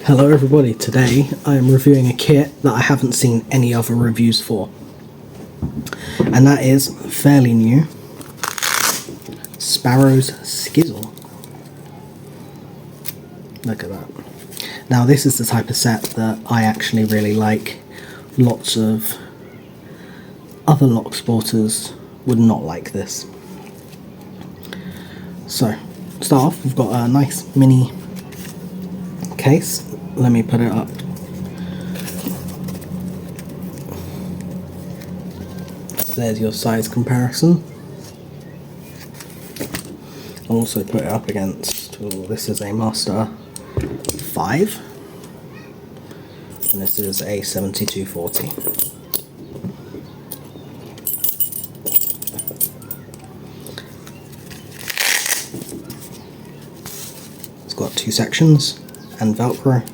Hello everybody, today I am reviewing a kit that I haven't seen any other reviews for, and that is fairly new, Sparrows Skizzle. Look at that. Now this is the type of set that I actually really like. Lots of other Locksporters would not like this. So, to start off, we've got a nice mini case. Let me put it up. There's your size comparison. I'll also put it up against, this is a Master 5 and this is a 7240. It's got two sections and Velcro.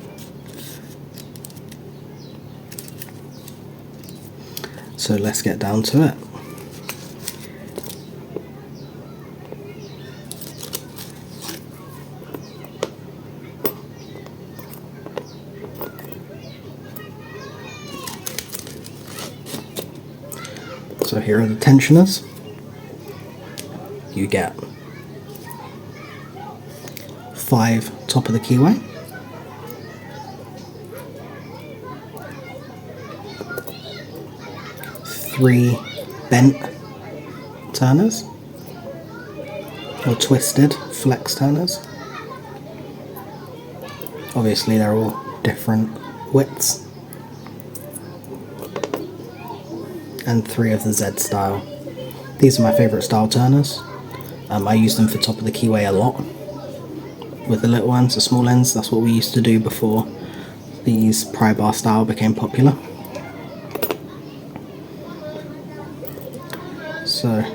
So let's get down to it. So here are the tensioners. You get 5 top of the keyway, 3 bent turners, or twisted flex turners. Obviously they're all different widths. And 3 of the Z style. These are my favourite style turners. I use them for top of the keyway a lot. With the little ones, the small ends, that's what we used to do before these pry bar style became popular. So,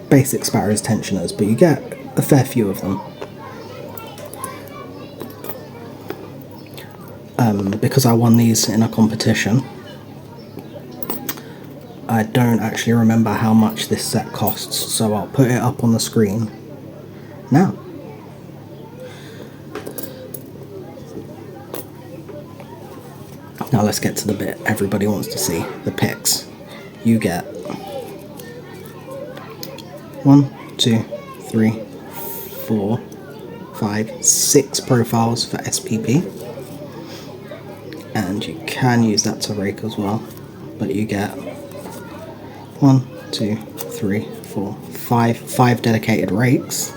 basic Sparrows tensioners, but you get a fair few of them. Because I won these in a competition, I don't actually remember how much this set costs, so I'll put it up on the screen now. Now let's get to the bit everybody wants to see, the picks. You get 1, 2, 3, 4, 5, 6 profiles for SPP, and you can use that to rake as well, but you get 1, 2, 3, 4, 5 dedicated rakes,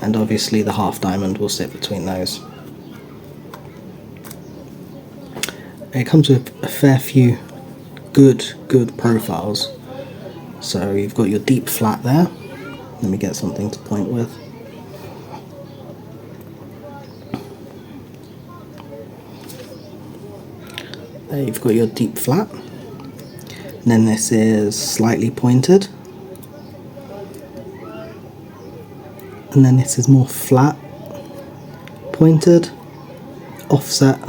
and obviously the half diamond will sit between those. It comes with a fair few good profiles. So you've got your deep flat there. Let me get something to point with. There you've got your deep flat. And then this is slightly pointed. And then this is more flat, pointed, offset,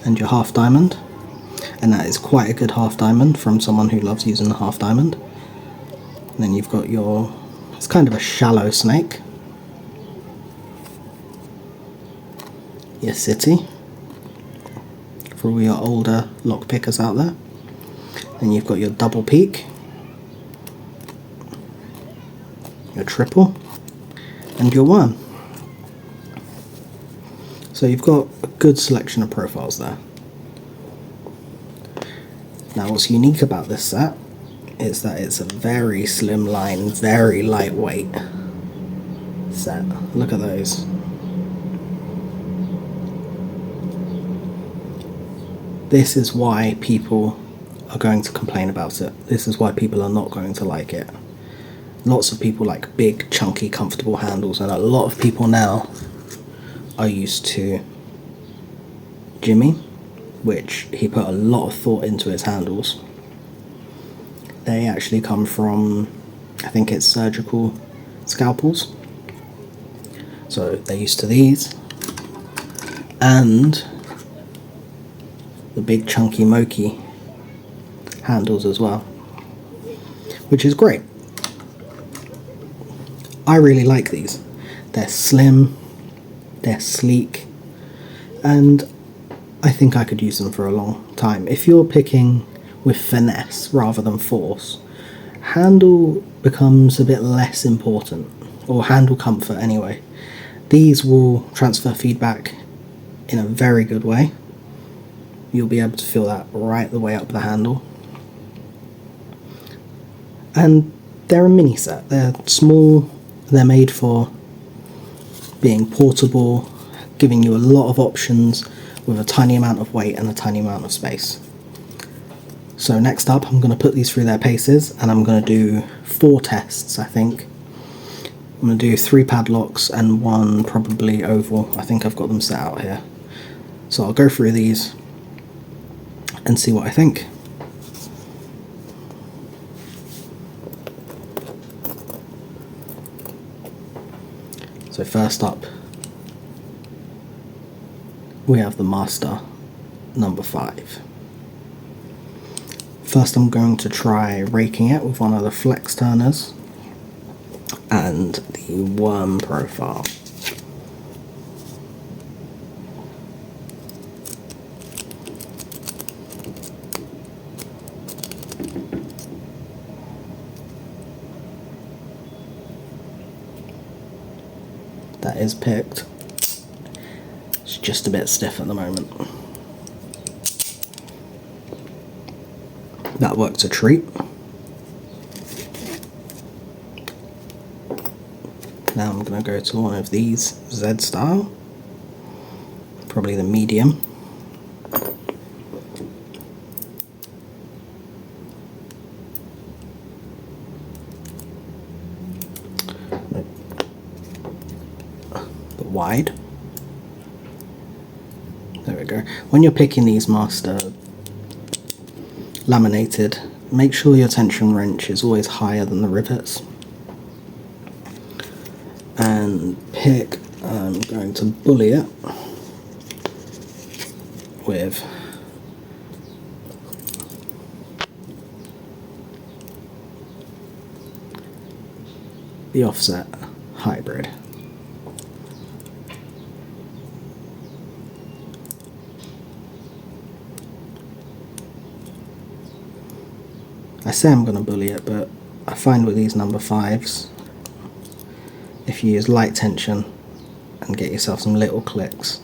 and your half diamond. And that is quite a good half diamond from someone who loves using the half diamond. And then you've got your, it's kind of a shallow snake. Your city, for all your older lock pickers out there. Then you've got your double peak, your triple, and your worm. So you've got a good selection of profiles there. Now what's unique about this set is that it's a very slimline, very lightweight set. Look at those. This is why people are going to complain about it. This is why people are not going to like it. Lots of people like big, chunky, comfortable handles, and a lot of people now are used to Jimmy, which he put a lot of thought into his handles. They actually come from, I think it's surgical scalpels. So they're used to these. And the big chunky Moki handles as well, which is great. I really like these. They're slim, they're sleek, and I think I could use them for a long time. If you're picking with finesse rather than force, handle becomes a bit less important, or handle comfort anyway. These will transfer feedback in a very good way. You'll be able to feel that right the way up the handle. And they're a mini set. They're small, they're made for being portable, giving you a lot of options with a tiny amount of weight and a tiny amount of space. So next up, I'm going to put these through their paces, and I'm going to do 4 tests, I think. I'm going to do 3 padlocks and 1 probably oval. I think I've got them set out here. So I'll go through these and see what I think. So first up, we have the Master number 5. First I'm going to try raking it with one of the flex turners and the worm profile. That is picked. It's just a bit stiff at the moment. That worked a treat. Now I'm going to go to one of these Z style, probably the medium. The wide. There we go. When you're picking these Master laminated, make sure your tension wrench is always higher than the rivets. And pick, I'm going to bully it with the offset hybrid. I say I'm going to bully it, but I find with these number 5s, if you use light tension and get yourself some little clicks,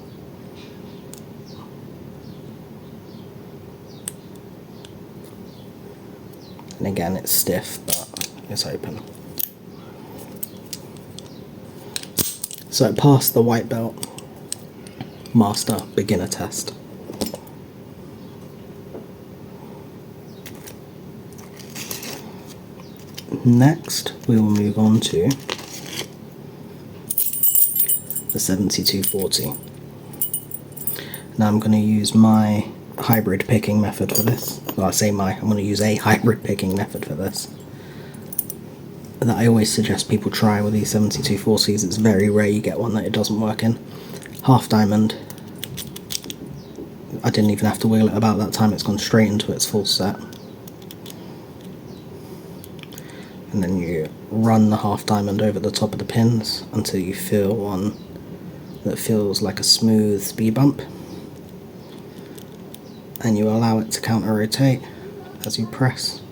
and again it's stiff but it's open. So it passed the white belt Master beginner test. Next we will move on to the 7240. Now I'm going to use my hybrid picking method for this. Well, I say I'm going to use a hybrid picking method for this that I always suggest people try with these 7240s. It's very rare you get one that it doesn't work in. Half diamond. I didn't even have to wiggle it about that time, it's gone straight into its full set. And then you run the half diamond over the top of the pins until you feel one that feels like a smooth speed bump, and you allow it to counter rotate as you press.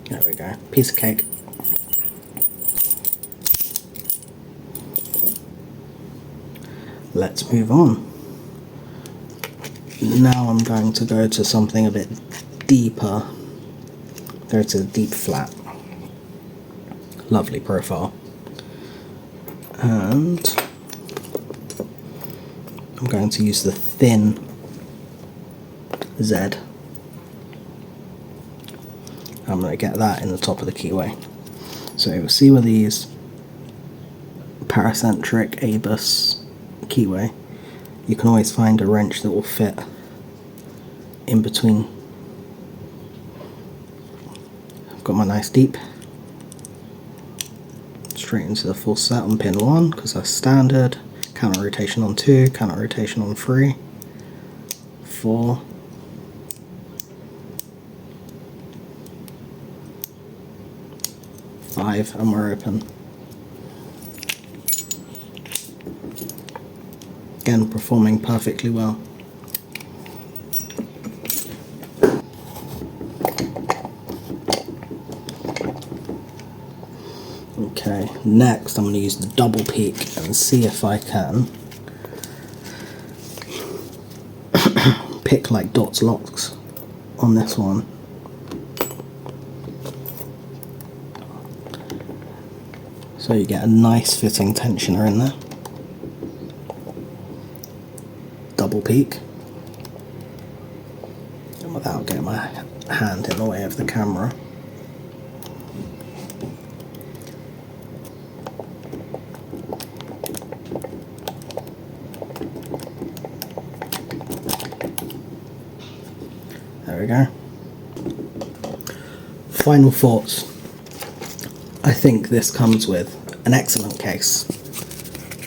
There we go, piece of cake. Let's move on. Now I'm going to go to something a bit deeper. Go to the deep flat. Lovely profile. And I'm going to use the thin Z. I'm going to get that in the top of the keyway. So you'll see with these paracentric ABUS keyway, you can always find a wrench that will fit in between. I've got my nice deep straight into the full set on pin 1 because that's standard, counter rotation on 2, counter rotation on 3, 4. Five, and we're open. Again, performing perfectly well. Okay, next I'm going to use the double peak and see if I can pick like dots locks on this one. So you get a nice fitting tensioner in there. Double peak. And without getting my hand in the way of the camera. There we go. Final thoughts. I think this comes with an excellent case.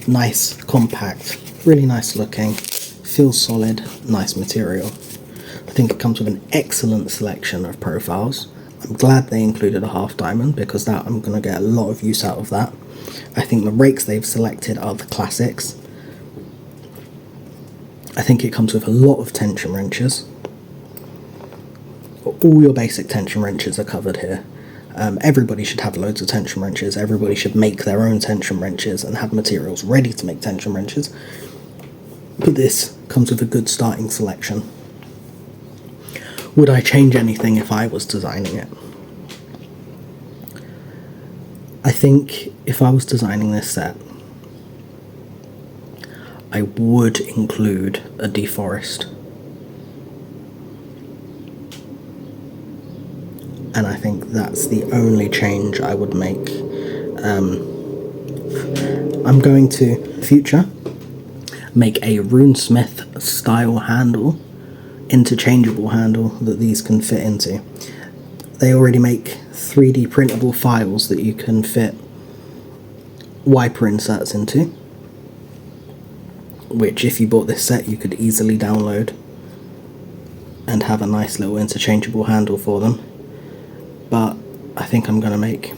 Nice, compact, really nice looking, feels solid, nice material. I think it comes with an excellent selection of profiles. I'm glad they included a half diamond because that I'm going to get a lot of use out of that. I think the rakes they've selected are the classics. I think it comes with a lot of tension wrenches. All your basic tension wrenches are covered here. Everybody should have loads of tension wrenches. Everybody should make their own tension wrenches and have materials ready to make tension wrenches. But this comes with a good starting selection. Would I change anything if I was designing it? I think if I was designing this set, I would include a deforest. And I think that's the only change I would make. I'm going to, future, make a runesmith style handle, interchangeable handle that these can fit into. They already make 3D printable files that you can fit wiper inserts into, which if you bought this set you could easily download and have a nice little interchangeable handle for them. But I think I'm going to make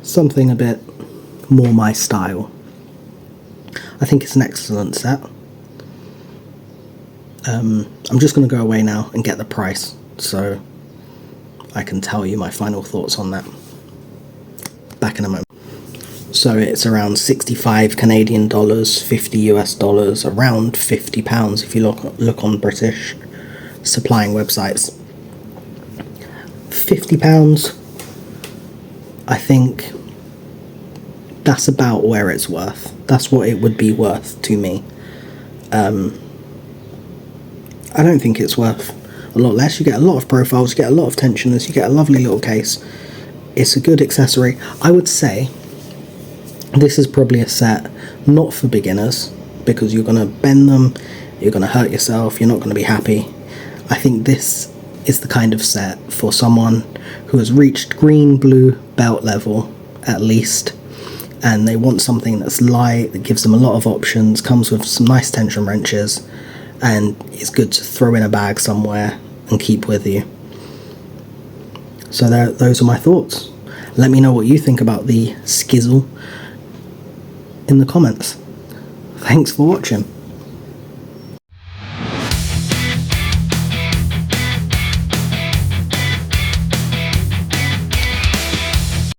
something a bit more my style. I think it's an excellent set. I'm just going to go away now and get the price so I can tell you my final thoughts on that. Back in a moment. So it's around 65 Canadian dollars, 50 US dollars, around £50 if you look on British supplying websites. £50, I think that's about where it's worth. That's what it would be worth to me. I don't think it's worth a lot less. You get a lot of profiles, you get a lot of tensioners, you get a lovely little case. It's a good accessory. I would say this is probably a set not for beginners because you're going to bend them, you're going to hurt yourself, you're not going to be happy. I think this is the kind of set for someone who has reached green, blue belt level at least, and they want something that's light, that gives them a lot of options, comes with some nice tension wrenches, and is good to throw in a bag somewhere and keep with you. So those are my thoughts. Let me know what you think about the Skizzle in the comments. Thanks for watching.